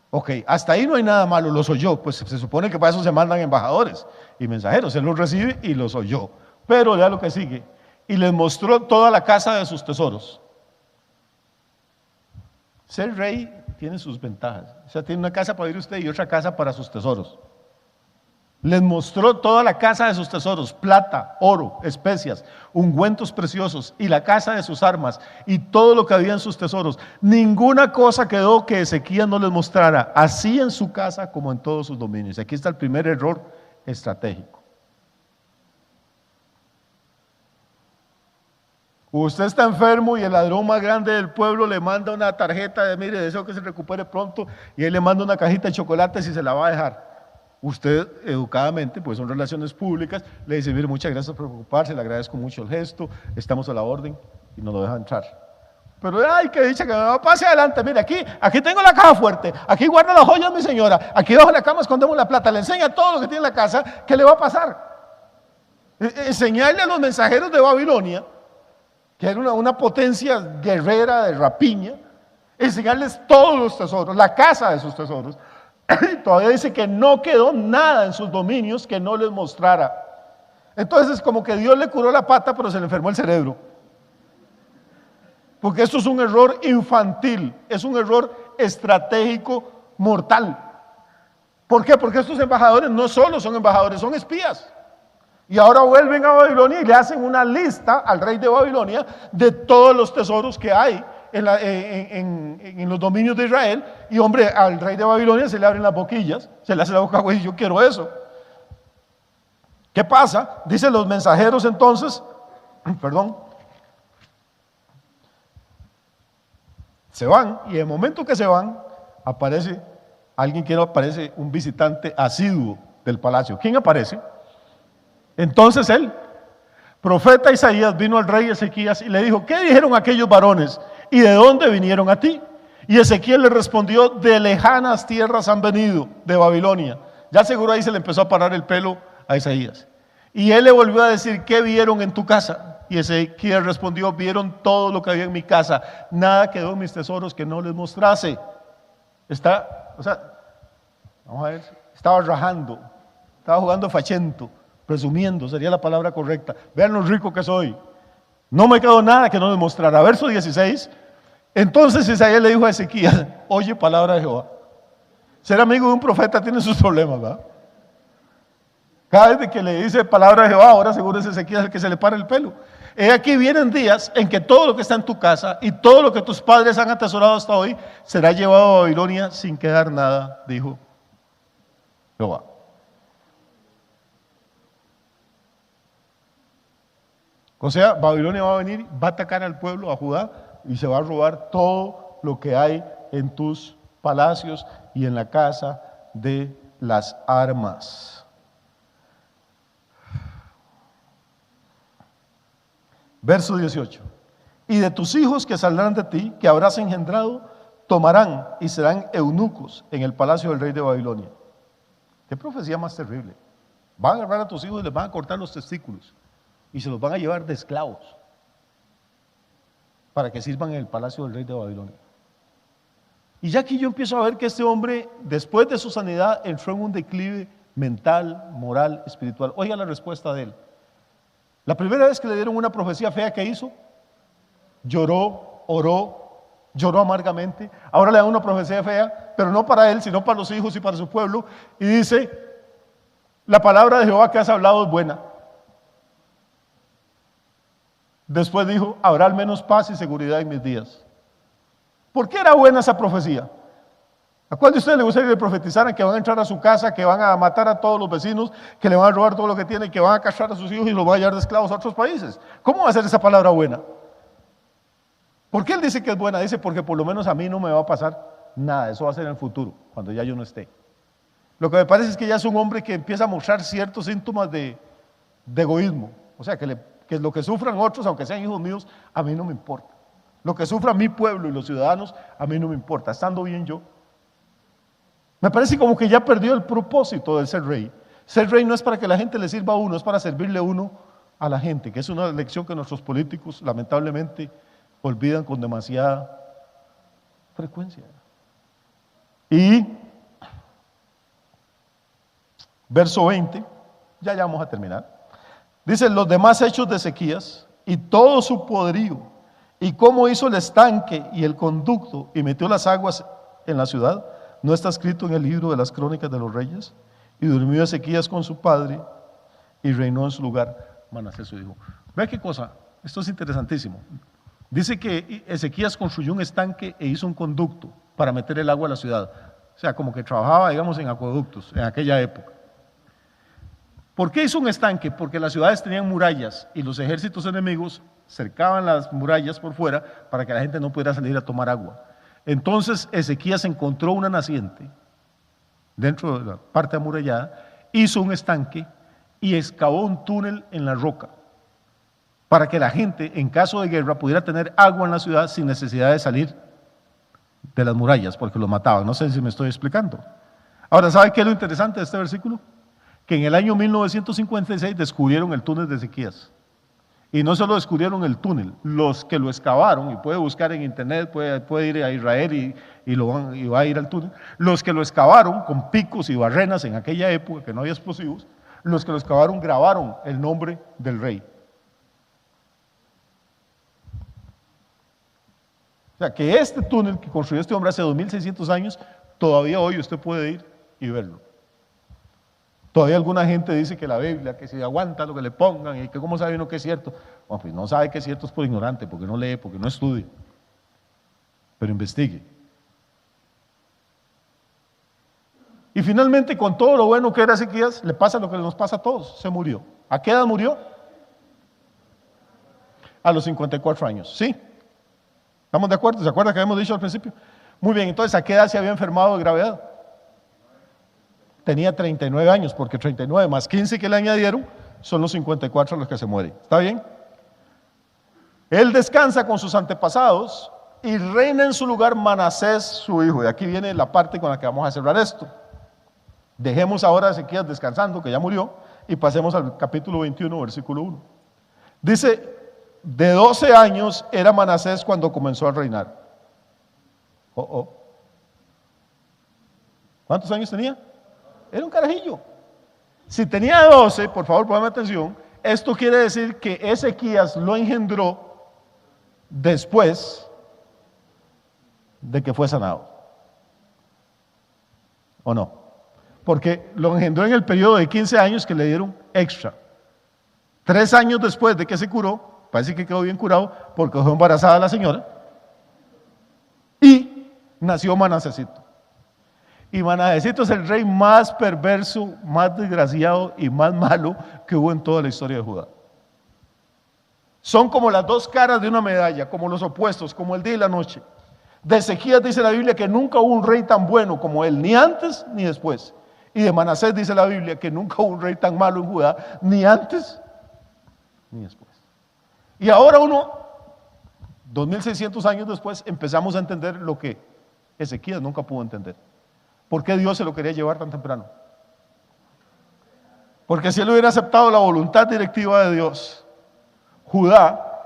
Ok, hasta ahí no hay nada malo, los oyó. Pues se supone que para eso se mandan embajadores y mensajeros. Él los recibe y los oyó. Pero ya lo que sigue. Y les mostró toda la casa de sus tesoros. Ser rey tiene sus ventajas. O sea, tiene una casa para ir usted y otra casa para sus tesoros. Les mostró toda la casa de sus tesoros, plata, oro, especias, ungüentos preciosos y la casa de sus armas y todo lo que había en sus tesoros. Ninguna cosa quedó que Ezequías no les mostrara, así en su casa como en todos sus dominios. Aquí está el primer error estratégico. Usted está enfermo y el ladrón más grande del pueblo le manda una tarjeta de, mire, deseo que se recupere pronto, y él le manda una cajita de chocolates y se la va a dejar. Usted educadamente, pues son relaciones públicas, le dice, mire, muchas gracias por preocuparse, le agradezco mucho el gesto, estamos a la orden, y no lo deja entrar. Pero, ay, qué dicha, que no, pase adelante, mire, aquí tengo la caja fuerte, aquí guarda las joyas mi señora, aquí bajo la cama escondemos la plata, le enseña todo lo que tiene en la casa, ¿qué le va a pasar? Enseñarle a los mensajeros de Babilonia, que era una potencia guerrera de rapiña, enseñarles todos los tesoros, la casa de sus tesoros. Todavía dice que no quedó nada en sus dominios que no les mostrara. Entonces, como que Dios le curó la pata, pero se le enfermó el cerebro. Porque esto es un error infantil, es un error estratégico mortal. ¿Por qué? Porque estos embajadores no solo son embajadores, son espías. Y ahora vuelven a Babilonia y le hacen una lista al rey de Babilonia de todos los tesoros que hay en los dominios de Israel. Y hombre, al rey de Babilonia se le abren las boquillas, se le hace la boca, güey, yo quiero eso. ¿Qué pasa? Dicen los mensajeros entonces, se van, y en el momento que se van, aparece alguien que no aparece, un visitante asiduo del palacio. ¿Quién aparece? Entonces él, profeta Isaías, vino al rey Ezequías y le dijo, ¿qué dijeron aquellos varones? ¿Y de dónde vinieron a ti? Y Ezequiel le respondió, de lejanas tierras han venido, de Babilonia. Ya seguro ahí se le empezó a parar el pelo a Isaías. Y él le volvió a decir, ¿qué vieron en tu casa? Y Ezequiel respondió, vieron todo lo que había en mi casa, nada quedó en mis tesoros que no les mostrase. Vamos a ver, estaba rajando, estaba jugando fachento, presumiendo, sería la palabra correcta. Vean lo rico que soy. No me quedó nada que no les mostrara. Verso 16. Entonces Isaías le dijo a Ezequías, oye palabra de Jehová. Ser amigo de un profeta tiene sus problemas, ¿verdad? Cada vez que le dice palabra de Jehová, ahora seguro es Ezequías el que se le para el pelo. Aquí vienen días en que todo lo que está en tu casa y todo lo que tus padres han atesorado hasta hoy será llevado a Babilonia sin quedar nada, dijo Jehová. O sea, Babilonia va a venir, va a atacar al pueblo, a Judá, y se va a robar todo lo que hay en tus palacios y en la casa de las armas. Verso 18. Y de tus hijos que saldrán de ti, que habrás engendrado, tomarán y serán eunucos en el palacio del rey de Babilonia. Qué profecía más terrible. Van a agarrar a tus hijos y les van a cortar los testículos y se los van a llevar de esclavos para que sirvan en el palacio del rey de Babilonia. Y ya aquí yo empiezo a ver que este hombre, después de su sanidad, entró en un declive mental, moral, espiritual. Oiga la respuesta de él. La primera vez que le dieron una profecía fea, ¿qué hizo? Lloró, oró, lloró amargamente. Ahora le dan una profecía fea, pero no para él, sino para los hijos y para su pueblo. Y dice, La palabra de Jehová que has hablado es buena. Después dijo, habrá al menos paz y seguridad en mis días. ¿Por qué era buena esa profecía? ¿A cuál de ustedes le gustaría que le profetizaran que van a entrar a su casa, que van a matar a todos los vecinos, que le van a robar todo lo que tienen, que van a castrar a sus hijos y los van a llevar de esclavos a otros países? ¿Cómo va a ser esa palabra buena? ¿Por qué él dice que es buena? Dice, porque por lo menos a mí no me va a pasar nada, eso va a ser en el futuro, cuando ya yo no esté. Lo que me parece es que ya es un hombre que empieza a mostrar ciertos síntomas de egoísmo, o sea, que lo que sufran otros, aunque sean hijos míos, a mí no me importa. Lo que sufra mi pueblo y los ciudadanos, a mí no me importa, estando bien yo. Me parece como que ya perdió el propósito de ser rey. Ser rey no es para que la gente le sirva a uno, es para servirle uno a la gente, que es una lección que nuestros políticos lamentablemente olvidan con demasiada frecuencia. Y verso 20, ya vamos a terminar. Dice, los demás hechos de Ezequías y todo su poderío, y cómo hizo el estanque y el conducto y metió las aguas en la ciudad, ¿no está escrito en el libro de las crónicas de los reyes? Y durmió Ezequías con su padre y reinó en su lugar Manasés su hijo. Vea qué cosa, esto es interesantísimo. Dice que Ezequías construyó un estanque e hizo un conducto para meter el agua a la ciudad. O sea, como que trabajaba, digamos, en acueductos en aquella época. ¿Por qué hizo un estanque? Porque las ciudades tenían murallas y los ejércitos enemigos cercaban las murallas por fuera para que la gente no pudiera salir a tomar agua. Entonces Ezequías encontró una naciente dentro de la parte amurallada, hizo un estanque y excavó un túnel en la roca para que la gente en caso de guerra pudiera tener agua en la ciudad sin necesidad de salir de las murallas porque los mataban. No sé si me estoy explicando. Ahora, ¿sabe qué es lo interesante de este versículo? Que en el año 1956 descubrieron el túnel de Ezequías. Y no solo descubrieron el túnel, los que lo excavaron, y puede buscar en internet, puede ir a Israel y va a ir al túnel, los que lo excavaron con picos y barrenas en aquella época que no había explosivos, los que lo excavaron grabaron el nombre del rey. O sea que este túnel que construyó este hombre hace 2600 años, todavía hoy usted puede ir y verlo. Todavía alguna gente dice que la Biblia, que si aguanta lo que le pongan y que cómo sabe uno que es cierto. Bueno, pues no sabe que es cierto es por ignorante, porque no lee, porque no estudia. Pero investigue. Y finalmente, con todo lo bueno que era Ezequías, le pasa lo que nos pasa a todos, se murió. ¿A qué edad murió? A los 54 años, ¿sí? ¿Estamos de acuerdo? ¿Se acuerda que habíamos dicho al principio? Muy bien, entonces, ¿a qué edad se había enfermado de gravedad? Tenía 39 años, porque 39 más 15 que le añadieron son los 54 los que se mueren. ¿Está bien? Él descansa con sus antepasados y reina en su lugar Manasés su hijo. Y aquí viene la parte con la que vamos a cerrar esto. Dejemos ahora a Ezequías descansando, que ya murió, y pasemos al capítulo 21, versículo 1. Dice, de 12 años era Manasés cuando comenzó a reinar. ¿Cuántos años tenía? Era un carajillo. Si tenía 12, por favor, ponme atención, esto quiere decir que Ezequías lo engendró después de que fue sanado. ¿O no? Porque lo engendró en el periodo de 15 años que le dieron extra. 3 años después de que se curó, parece que quedó bien curado porque dejó embarazada a la señora y nació Manasesito. Y Manasesito es el rey más perverso, más desgraciado y más malo que hubo en toda la historia de Judá. Son como las dos caras de una medalla, como los opuestos, como el día y la noche. De Ezequías dice la Biblia que nunca hubo un rey tan bueno como él, ni antes ni después. Y de Manasés dice la Biblia que nunca hubo un rey tan malo en Judá, ni antes ni después. Y ahora 2600 años después, empezamos a entender lo que Ezequías nunca pudo entender. ¿Por qué Dios se lo quería llevar tan temprano? Porque si él hubiera aceptado la voluntad directiva de Dios, Judá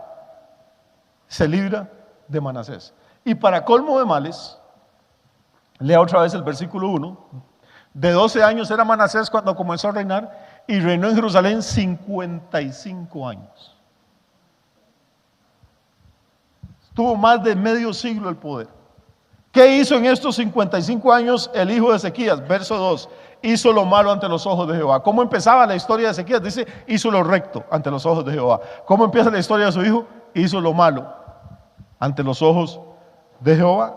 se libra de Manasés. Y para colmo de males, lea otra vez el versículo 1, de 12 años era Manasés cuando comenzó a reinar y reinó en Jerusalén 55 años. Tuvo más de medio siglo el poder. ¿Qué hizo en estos 55 años el hijo de Ezequías? Verso 2. Hizo lo malo ante los ojos de Jehová. ¿Cómo empezaba la historia de Ezequías? Dice, hizo lo recto ante los ojos de Jehová. ¿Cómo empieza la historia de su hijo? Hizo lo malo ante los ojos de Jehová.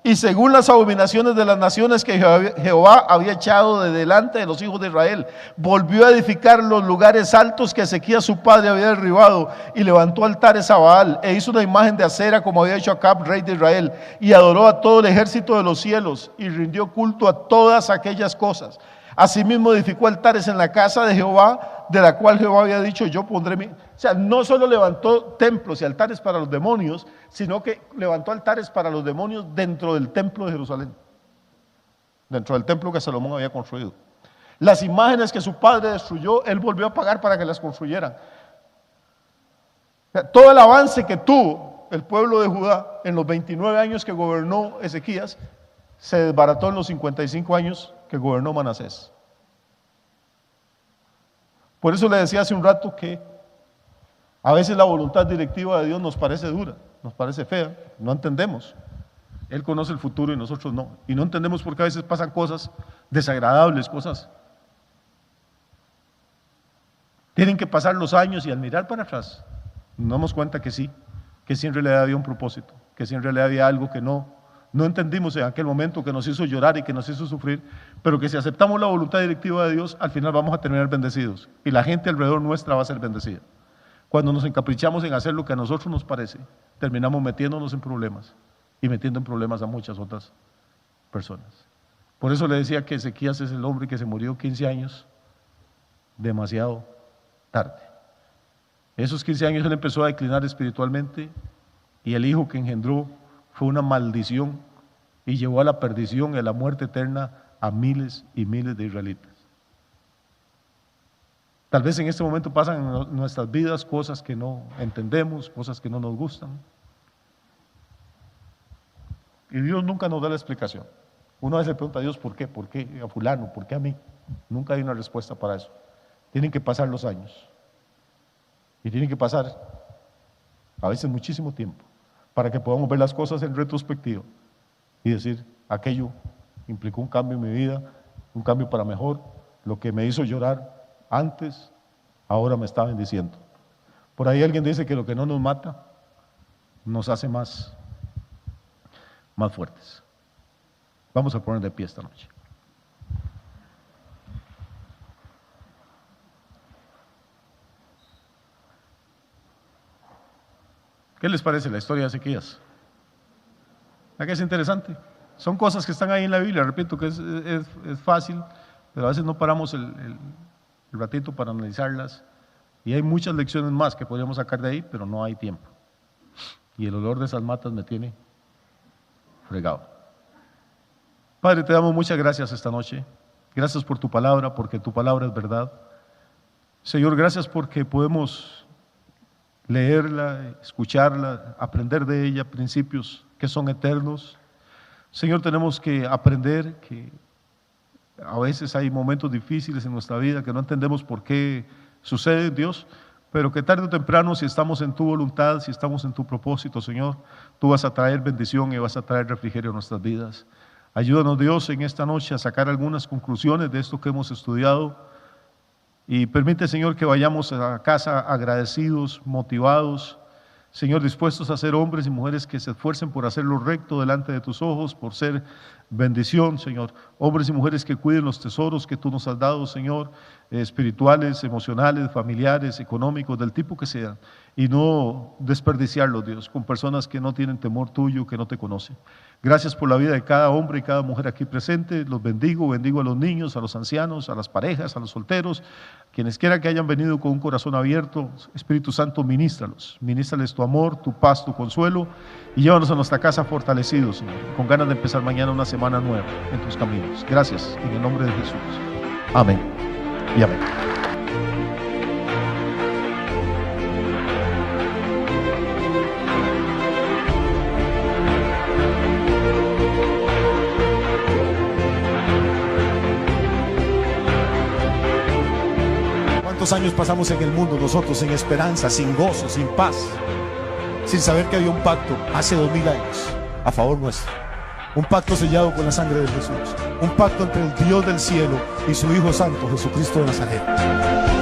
Y según las abominaciones de las naciones que Jehová había echado de delante de los hijos de Israel, volvió a edificar los lugares altos que Ezequías su padre había derribado, y levantó altares a Baal, e hizo una imagen de acera como había hecho Acab, rey de Israel, y adoró a todo el ejército de los cielos, y rindió culto a todas aquellas cosas. Asimismo edificó altares en la casa de Jehová, de la cual Jehová había dicho, yo pondré mi... O sea, no solo levantó templos y altares para los demonios, sino que levantó altares para los demonios dentro del templo de Jerusalén, dentro del templo que Salomón había construido. Las imágenes que su padre destruyó, él volvió a pagar para que las construyeran. O sea, todo el avance que tuvo el pueblo de Judá en los 29 años que gobernó Ezequías, se desbarató en los 55 años que gobernó Manasés. Por eso le decía hace un rato que a veces la voluntad directiva de Dios nos parece dura, nos parece fea, no entendemos. Él conoce el futuro y nosotros no. Y no entendemos por qué a veces pasan cosas desagradables, cosas. Tienen que pasar los años y al mirar para atrás, nos damos cuenta que sí en realidad había un propósito, que sí en realidad había algo que no entendimos en aquel momento, que nos hizo llorar y que nos hizo sufrir, pero que si aceptamos la voluntad directiva de Dios, al final vamos a terminar bendecidos y la gente alrededor nuestra va a ser bendecida. Cuando nos encaprichamos en hacer lo que a nosotros nos parece, terminamos metiéndonos en problemas y metiendo en problemas a muchas otras personas. Por eso le decía que Ezequías es el hombre que se murió 15 años demasiado tarde. Esos 15 años él empezó a declinar espiritualmente y el hijo que engendró fue una maldición y llevó a la perdición y a la muerte eterna a miles y miles de israelitas. Tal vez en este momento pasan en nuestras vidas cosas que no entendemos, cosas que no nos gustan. Y Dios nunca nos da la explicación. Uno a veces pregunta a Dios, ¿por qué? ¿Por qué a fulano? ¿Por qué a mí? Nunca hay una respuesta para eso. Tienen que pasar los años. Y tienen que pasar a veces muchísimo tiempo para que podamos ver las cosas en retrospectiva y decir, aquello implicó un cambio en mi vida, un cambio para mejor, lo que me hizo llorar antes, ahora me está bendiciendo. Por ahí alguien dice que lo que no nos mata, nos hace más fuertes. Vamos a poner de pie esta noche. ¿Qué les parece la historia de Ezequías? ¿A qué es interesante? Son cosas que están ahí en la Biblia, repito que es fácil, pero a veces no paramos el ratito para analizarlas. Y hay muchas lecciones más que podríamos sacar de ahí, pero no hay tiempo. Y el olor de esas matas me tiene fregado. Padre, te damos muchas gracias esta noche. Gracias por tu palabra, porque tu palabra es verdad. Señor, gracias porque podemos leerla, escucharla, aprender de ella principios que son eternos. Señor, tenemos que aprender que a veces hay momentos difíciles en nuestra vida que no entendemos por qué sucede, Dios, pero que tarde o temprano, si estamos en tu voluntad, si estamos en tu propósito, Señor, tú vas a traer bendición y vas a traer refrigerio a nuestras vidas. Ayúdanos, Dios, en esta noche a sacar algunas conclusiones de esto que hemos estudiado. Y permite, Señor, que vayamos a casa agradecidos, motivados, Señor, dispuestos a ser hombres y mujeres que se esfuercen por hacer lo recto delante de tus ojos, por ser bendición, Señor. Hombres y mujeres que cuiden los tesoros que tú nos has dado, Señor, espirituales, emocionales, familiares, económicos, del tipo que sean, y no desperdiciarlos, Dios, con personas que no tienen temor tuyo, que no te conocen. Gracias por la vida de cada hombre y cada mujer aquí presente. Los bendigo a los niños, a los ancianos, a las parejas, a los solteros, quienes quiera que hayan venido con un corazón abierto. Espíritu Santo, ministralos, ministrales tu amor, tu paz, tu consuelo, y llévanos a nuestra casa fortalecidos, Señor, con ganas de empezar mañana una semana nueva en tus caminos. Gracias, en el nombre de Jesús. Amén y amén. ¿Cuántos años pasamos en el mundo nosotros sin esperanza, sin gozo, sin paz, sin saber que había un pacto hace 2000 años a favor nuestro? Un pacto sellado con la sangre de Jesús. Un pacto entre el Dios del cielo y su Hijo Santo, Jesucristo de Nazaret.